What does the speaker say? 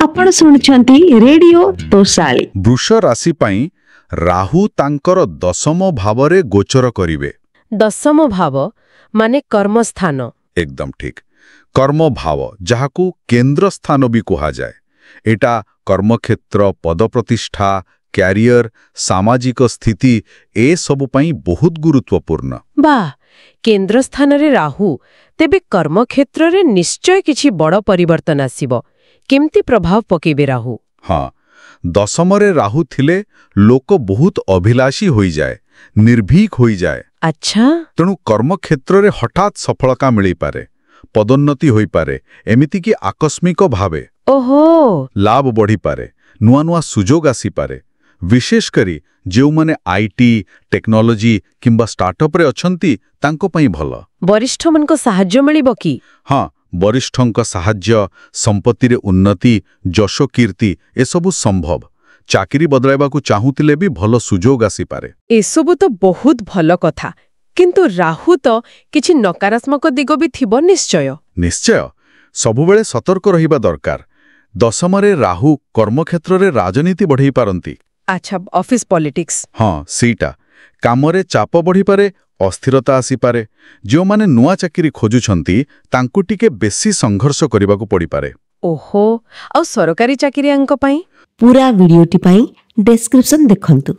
आपण शुणुछंती रेडियो तोसाली। वृष राशि पाई राहु तांकर दशम भावरे गोचर करिवे। दशम भाव माने कर्मस्थान। एकदम ठीक। कर्म भाव जहाकू केंद्र स्थान भी कहा जाए। एटा कर्मक्षेत्र, पद प्रतिष्ठा, कैरियर, सामाजिक स्थिति ए सब पाई बहुत गुरुत्वपूर्ण। वाह, केंद्र स्थान रे राहु तेबे कर्म क्षेत्र रे निश्चय किछि बड़ परिवर्तन आसीबो। केमती प्रभाव पकेबे राहु? हाँ, दशमरे राहु थिले लोक बहुत अभिलाषी होई जाए, निर्भीक होई जाए। अच्छा, तेणु कर्म क्षेत्र रे हठात सफलता मिली पारे, पदोन्नति होई पारे, एमिति कि आकस्मिक भावे ओहो लाभ बढ़ी पारे, नुआ नुआ सुजोग आसी पारे। विशेष करी जो माने आईटी, टेक्नोलॉजी किंबा स्टार्टअप रे अछंती तांको पई भलो। वरिष्ठ मन को सहाय्य मिलिबो की? हाँ, वरिष्ठंक सहाय्य, संपत्ति रे उन्नति, जशो कीर्ति ए सबु संभव। चाकरी बदलाइबाकू चाहूतिले भी भलो सुजोग आसी पारे। एसबु तो बहुत भलो कथा, किंतु राहु तो किछि नकारात्मक दिग भी थिबो निश्चय। निश्चय, सबुबेले सतर्क रहिबा दरकार। दशमरे राहु कर्मक्षेत्र रे राजनीति बढ़ाई पारंती। अच्छा, ऑफिस पॉलिटिक्स। हाँ, सीटा कामरे चाप बढ़ी पारे, अस्थिरता आसी पारे। जो माने नुआ चाकरी खोजुछंती तांकु टिके बेसी संघर्ष करिबाकू पड़ी पारे। ओहो, आ सरकारी चाकरियांक पई? पूरा वीडियोटी पाई डिस्क्रिप्शन देखंतु।